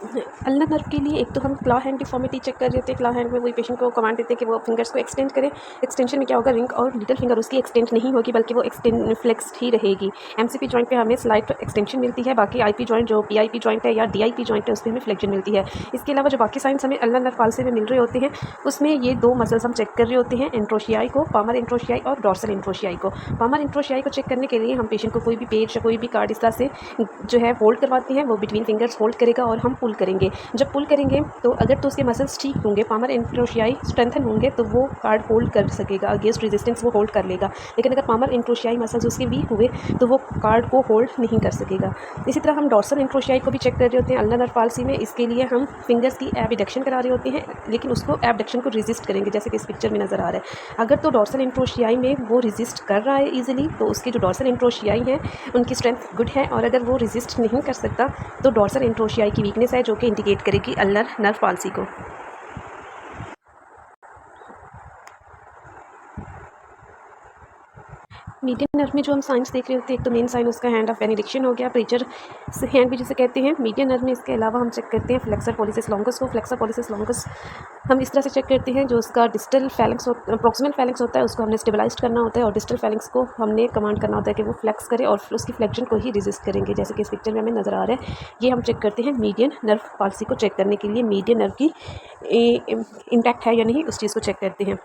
Ulnar nerve के लिए एक तो हम क्लॉ हैंड डिफॉर्मिटी चेक कर रहे थे। क्लॉ हैंड में वही पेशेंट को कमांड देते हैं कि वो फिंगर्स को एक्सटेंड करे। एक्सटेंशन में क्या होगा, रिंग और लिटिल फिंगर उसकी एक्सटेंड नहीं होगी बल्कि वो एक्सटेंड फ्लेक्स्ड ही रहेगी। एमसीपी जॉइंट पे हमें स्लाइट एक्सटेंशन मिलती है, बाकी आईपी जॉइंट जो पीआईपी जॉइंट है या डीआईपी जॉइंट है उस पर हमें फ्लेक्शन मिलती है। इसके अलावा जो बाकी साइंस हमें अल्नर नर्व पाल्सी में मिल रहे होते हैं उसमें ये दो मसल्स हम चेक कर रहे होते हैं, एंट्रोशियाई को, पामर एंट्रोशियाई और डॉर्सल एंट्रोशियाई को। पामर एंट्रोशियाई को चेक करने के लिए हम पेशेंट को कोई भी पेज या कोई भी कार्ड इस तरह से जो है होल्ड करवाते हैं, वो बिटवीन फिंगर्स होल्ड करेगा और हम पुल करेंगे। जब पुल करेंगे तो अगर तो उसके मसल्स ठीक होंगे, पामर एंट्रोशियाई स्ट्रेंथन होंगे तो वो कार्ड होल्ड कर सकेगा, अगेंस्ट रेजिस्टेंस वो होल्ड कर लेगा। लेकिन अगर पामर एंट्रोशियाई मसल्स उसके वीक हुए तो वो कार्ड को होल्ड नहीं कर सकेगा। इसी तरह हम डॉर्सल एंट्रोशियाई को भी चेक कर रहे होते हैं अल्नर नर्व पाल्सी में। इसके लिए हम फिंगर्स की एबडक्शन करा रहे होते हैं, लेकिन उसको एबडक्शन को रेजिस्ट करेंगे जैसे कि इस पिक्चर में नज़र आ रहा है। अगर तो डॉर्सल एंट्रोशियाई में वो रेजिस्ट कर रहा है ईजिली तो उसकी जो डॉर्सल एंट्रोशियाई है उनकी स्ट्रेंथ गुड है, और अगर वो रेजिस्ट नहीं कर सकता तो डॉर्सल एंट्रोशियाई की वीकनेस है जो कि इंडिकेट करेगी अल्नर नर्व पाल्सी को। मीडियन नर्व में जो हम साइंस देख रहे होते हैं, एक तो मेन साइन उसका हैंड ऑफ बेनेडिक्शन हो गया, प्रीचर हैंड भी जिसे कहते हैं। मीडियन नर्व में इसके अलावा हम चेक करते हैं फ्लेक्सर पॉलिसिस लॉन्गस को। फ्लेक्सर पॉलिसिस लॉन्गस हम इस तरह से चेक करते हैं, जो उसका डिस्टल फैलेंक्स प्रॉक्सिमल फैलेंक्स होता है उसको हमने स्टेबलाइज करना होता है और डिस्टल फैलेंक्स को हमने कमांड करना होता है कि वो फ्लेक्स करे और उसकी फ्लेक्शन को ही रेजिस्ट करेंगे, जैसे कि इस पिक्चर में हमें नज़र आ रहा है। ये हम चेक करते हैं मीडियन नर्व पाल्सी को चेक करने के लिए, मीडियन नर्व की इंटैक्ट है या नहीं उस चीज़ को चेक करते हैं।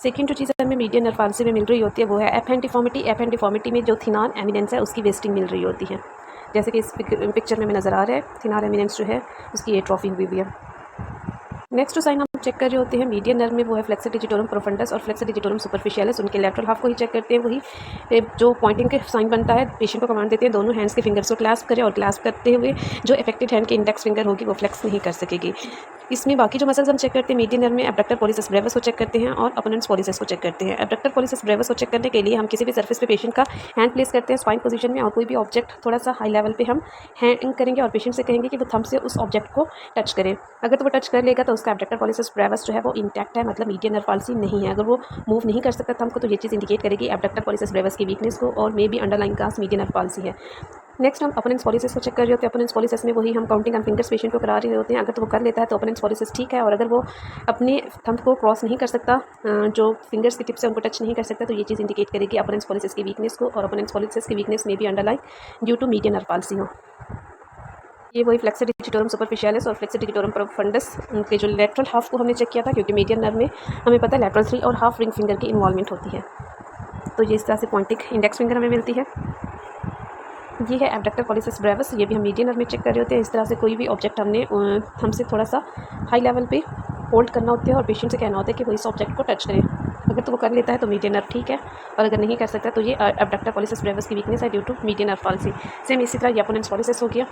सेकेंड जो चीज़ हमें मीडियन नर्व पाल्सी में मिल रही होती है वो है F hand deformity. F hand deformity में जो थिनार एमिनेंस है उसकी वेस्टिंग मिल रही होती है, जैसे कि इस पिक्चर में नज़र आ रहा है। थिनार एमिनेंस जो है उसकी एट्रोफी हुई हुई है। नेक्स्ट जो साइन हम चेक कर रहे होते हैं मीडियन नर्व में वो है फ्लेक्सर डिजिटोरम प्रोफंडस और फ्लेक्सर डिजिटोरम सुपरफिशियलिस। उनके लेटरल हाफ को ही चेक करते हैं, वही जो पॉइंटिंग के साइन बनता है पेशेंट को कमांड देते हैं दोनों हैंड्स के फिंगर्स को क्लैस्प करे, और क्लैस्प करते हुए जो अफेक्टेड हैंड की इंडेक्स फिंगर होगी वो फ्लेक्स नहीं कर सकेगी। इसमें बाकी जो मसल्स हम चेक करते हैं मीडियन नर्व में एब्डक्टर पॉलिसिस ब्रेविस को चेक करते हैं और अपोनेंट्स पॉलिसिस को चेक करते हैं। एब्डक्टर पॉलिसिस ब्रेविस को चेक करने के लिए हम किसी भी सर्फेस पे पेशेंट का हैंड प्लेस करते हैं स्पाइन पोजीशन में, और कोई भी ऑब्जेक्ट थोड़ा सा हाई लेवल पे हम हैंड करेंगे और पेशेंट से कहेंगे कि वो थंब से उस ऑब्जेक्ट को टच करें। अगर तो वो टच कर लेगा तो उसका एब्डक्टर पॉलिसिस ब्रेविस जो है वो इंटैक्ट है, मतलब मीडियन नर्व पाल्सी नहीं है। अगर वो मूव नहीं कर सकता थंब को तो ये चीज़ इंडिकेट करेगी एब्डक्टर पॉलिसिस ब्रेविस की वीकनेस को, और may be underline cause median nerve palsy है। नेक्स्ट हम अपोनेंट्स पॉलिसिस को चेक कर रहे होते हैं। अपोनेंट्स पॉलिसिस में वही हम काउंटिंग ऑन फिंगर्स पेशेंट को करा रहे होते हैं। अगर तो वो कर लेता है तो अपोनेंट्स पॉलिसिस ठीक है, और अगर वो अपने थंब को क्रॉस नहीं कर सकता, जो फिंगर्स की टिप से उनको टच नहीं कर सकता, तो ये चीज़ इंडिकेट करेगी अपोनेंट्स पॉलिसिस की वीकनेस को, और अपोनेंट्स पॉलिसिस की वीकनेस में भी underline due to median nerve palsy हो। ये वही फ्लेक्सर डिजिटोरम सुपरफिशियलिस और फ्लेक्सर डिजिटोरम प्रोफंडस उनके जो लेटरल हाफ को हमने चेक किया था, क्योंकि मीडियन नर्व में हमें पता है लेटरल 3 और हाफ रिंग फिंगर की इन्वॉल्वमेंट होती है। तो ये इस तरह से पॉइंटिंग इंडेक्स फिंगर हमें मिलती है। ये है एब्डक्टर पॉलिसिस ब्रेविस, ये भी हम मीडियन नर्व में चेक कर रहे होते हैं। इस तरह से कोई भी ऑब्जेक्ट हमने हमसे थोड़ा सा हाई लेवल पे होल्ड करना होता है और पेशेंट से कहना होता है कि वो इस ऑब्जेक्ट को टच करें। अगर तो वो कर लेता है तो मीडियन नर्व ठीक है, और अगर नहीं कर सकता तो ये एब्डक्टर पॉलिसिस ब्रेविस की वीकनेस है due to median nerve palsy. Same इसी तरह ये अपोनेंट्स पॉलिसिस हो गया।